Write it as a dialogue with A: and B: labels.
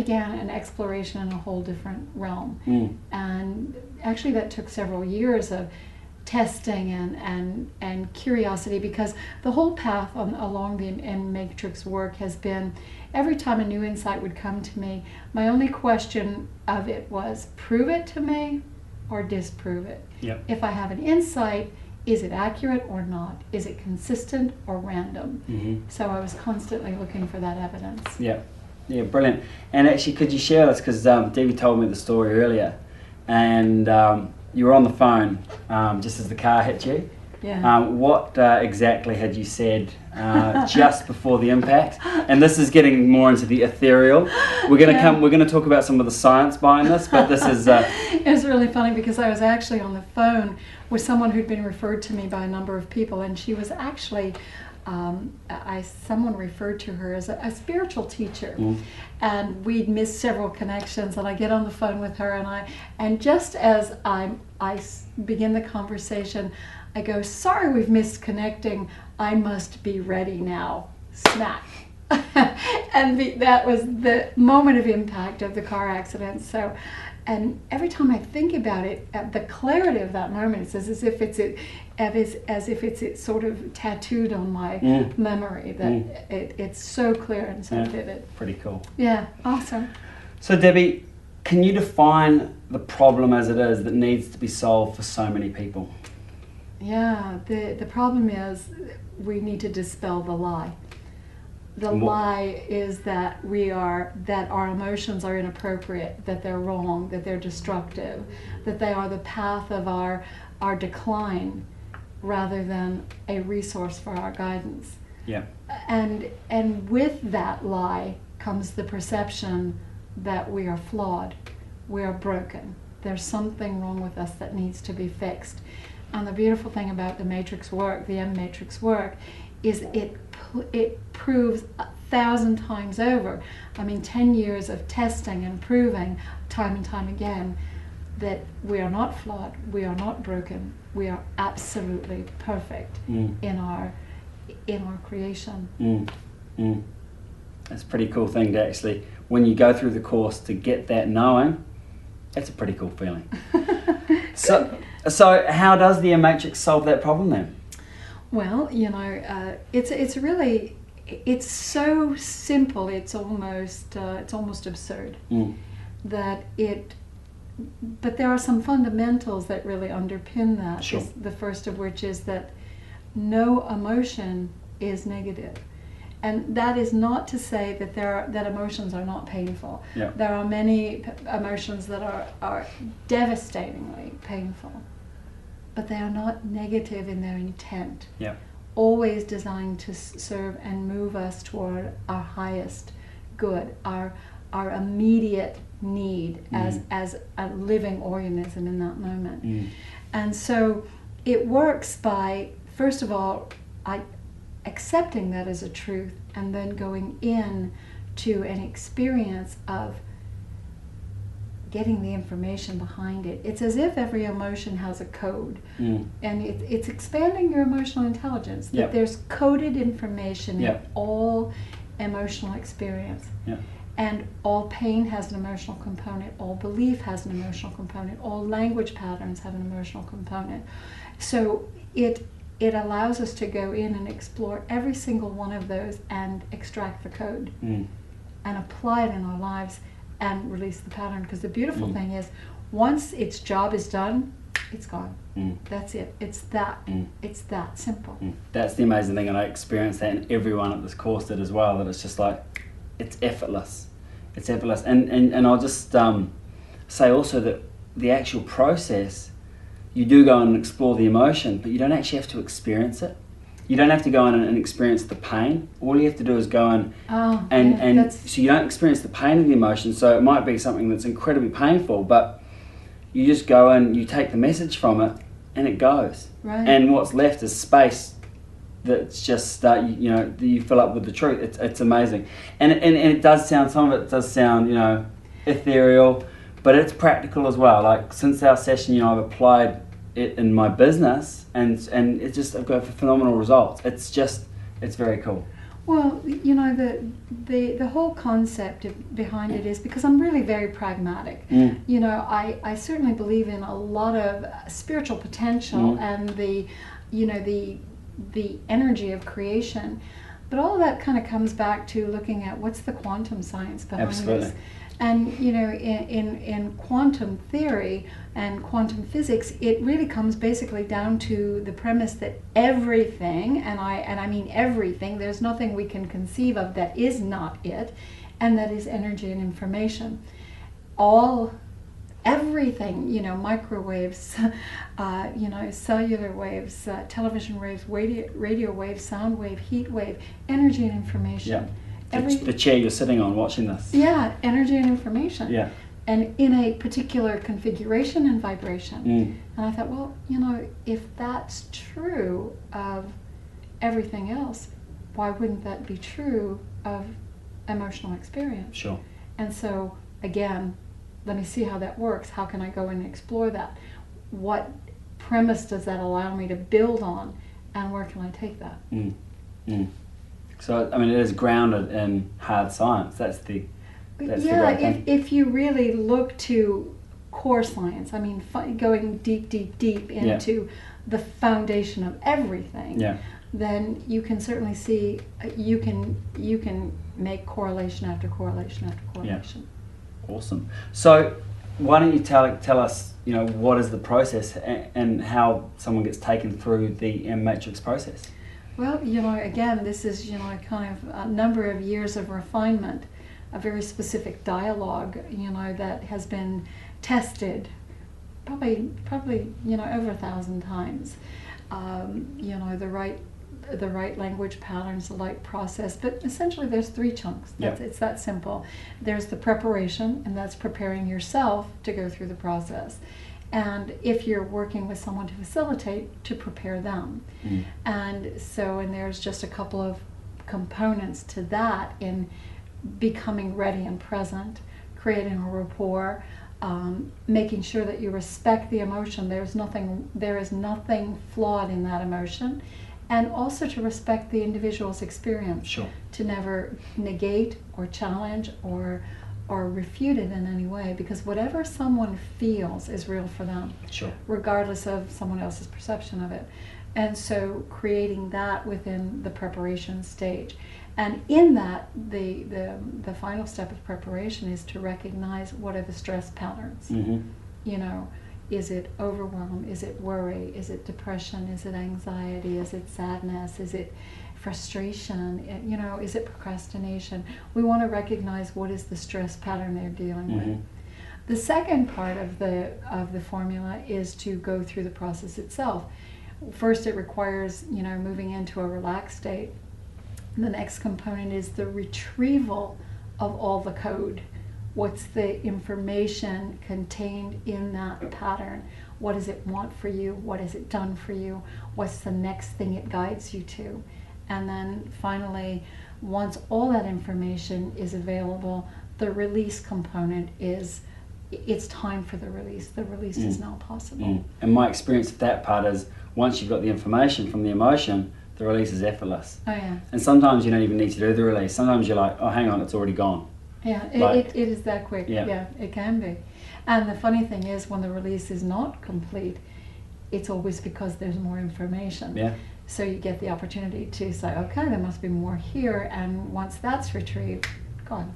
A: began an exploration in a whole different realm. And actually that took several years of testing and curiosity, because the whole path along the emMatrix work has been, every time a new insight would come to me, my only question of it was, prove it to me or disprove it.
B: Yep.
A: If I have an insight, is it accurate or not? Is it consistent or random? So I was constantly looking for that evidence.
B: Yeah, yeah, brilliant. And actually, could you share this, because Debbie told me the story earlier, and you were on the phone just as the car hit you.
A: Yeah.
B: What exactly had you said just before the impact? And this is getting more into the ethereal. We're going to We're going to talk about some of the science behind this, but this is.
A: It was really funny because I was actually on the phone with someone who'd been referred to me by a number of people, and she was actually. Someone referred to her as a spiritual teacher, and we'd missed several connections. And I get on the phone with her, and just as I begin the conversation, I go, "Sorry, we've missed connecting. I must be ready now." Smack. And that was the moment of impact of the car accident. So, and every time I think about it, the clarity of that moment, it's as if it's sort of tattooed on my memory, that it's so clear and so vivid.
B: Pretty cool.
A: Yeah, awesome.
B: So Debbie, can you define the problem as it is that needs to be solved for so many people?
A: Yeah, the problem is we need to dispel the lie. The lie is that our emotions are inappropriate, that they're wrong, that they're destructive, that they are the path of our decline rather than a resource for our guidance.
B: Yeah.
A: And with that lie comes the perception that we are flawed, we are broken. There's something wrong with us that needs to be fixed. And the beautiful thing about the matrix work, the emMatrix work, is it proves 1,000 times over. I mean, 10 years of testing and proving time and time again that we are not flawed, we are not broken, we are absolutely perfect in our creation.
B: That's a pretty cool thing to actually, when you go through the course, to get that knowing. That's a pretty cool feeling. So how does the emMatrix solve that problem then?
A: Well, it's so simple. It's almost absurd. But there are some fundamentals that really underpin that.
B: Sure.
A: The first of which is that no emotion is negative. And that is not to say that emotions are not painful.
B: Yeah.
A: There are many emotions that are devastatingly painful, but they are not negative in their intent.
B: Yeah.
A: Always designed to serve and move us toward our highest good, our immediate need as a living organism in that moment. And so it works by, first of all, accepting that as a truth, and then going in to an experience of getting the information behind it. It's as if every emotion has a code, and it's expanding your emotional intelligence, that there's coded information in all emotional experience. And all pain has an emotional component, all belief has an emotional component, all language patterns have an emotional component. So it allows us to go in and explore every single one of those and extract the code and apply it in our lives and release the pattern. Because the beautiful thing is, once its job is done, it's gone. That's it. It's that simple.
B: That's the amazing thing, and I experienced that, and everyone at this course did as well, that it's just like, it's effortless. It's effortless. And I'll just say also that the actual process, you do go and explore the emotion, but you don't actually have to experience it. You don't have to go in and experience the pain. All you have to do is go in so you don't experience the pain of the emotion. So it might be something that's incredibly painful, but you just go in, you take the message from it, and it goes.
A: Right.
B: And what's left is space that's just you fill up with the truth. It's amazing, and it does sound, some of it does sound ethereal, but it's practical as well. Like, since our session, I've applied it in my business, and it's just, I've got phenomenal results. It's very cool.
A: Well, you know, the whole concept behind it is because I'm really very pragmatic. You know, I certainly believe in a lot of spiritual potential and you know, the energy of creation. But all of that kind of comes back to looking at what's the quantum science behind this. And you know, in quantum theory and quantum physics, it really comes basically down to the premise that everything, and I mean everything, there's nothing we can conceive of that is not it, and that is energy and information. Everything, you know, microwaves, you know, cellular waves, television waves, radio waves, sound wave, heat wave, energy and information.
B: Yeah. The chair you're sitting on watching this.
A: Yeah, energy and information.
B: Yeah.
A: And in a particular configuration and vibration. And I thought, well, you know, if that's true of everything else, why wouldn't that be true of emotional experience?
B: Sure.
A: And so, again, let me see how that works. How can I go and explore that? What premise does that allow me to build on? And where can I take that?
B: So, I mean, it is grounded in hard science. That's the great thing.
A: If you really look to core science, I mean, going deep into the foundation of everything, then you can certainly see, you can make correlation after correlation after correlation.
B: Yeah. Awesome. So, why don't you tell us, you know, what is the process and how someone gets taken through the emMatrix process?
A: Well, you know, again, this is, you know, kind of a number of years of refinement, a very specific dialogue, you know, that has been tested probably, you know, over 1,000 times. You know, the right language patterns, the right process, but essentially there's 3 chunks. It's that simple. There's the preparation, and that's preparing yourself to go through the process. And if you're working with someone to facilitate, to prepare them. And so, and there's just a couple of components to that in becoming ready and present, creating a rapport, making sure that you respect the emotion. There is nothing flawed in that emotion. And also to respect the individual's experience.
B: Sure.
A: To never negate or challenge or refute it in any way, because whatever someone feels is real for them,
B: sure,
A: regardless of someone else's perception of it. And so creating that within the preparation stage. And in that, the final step of preparation is to recognize what are the stress patterns. You know, is it overwhelm? Is it worry? Is it depression? Is it anxiety? Is it sadness? Is it frustration? You know, is it procrastination? We want to recognize what is the stress pattern they're dealing with. The second part of the formula is to go through the process itself. First, it requires, you know, moving into a relaxed state. The next component is the retrieval of all the code. What's the information contained in that pattern? What does it want for you? What has it done for you? What's the next thing it guides you to? And then finally, once all that information is available, the release component is, it's time for the release. The release is now possible.
B: And my experience of that part is, once you've got the information from the emotion, the release is effortless.
A: Oh yeah.
B: And sometimes you don't even need to do the release. Sometimes you're like, oh, hang on, it's already gone.
A: Yeah, it is that quick. Yeah, it can be. And the funny thing is, when the release is not complete, it's always because there's more information.
B: Yeah.
A: So you get the opportunity to say, okay, there must be more here, and once that's retrieved, gone.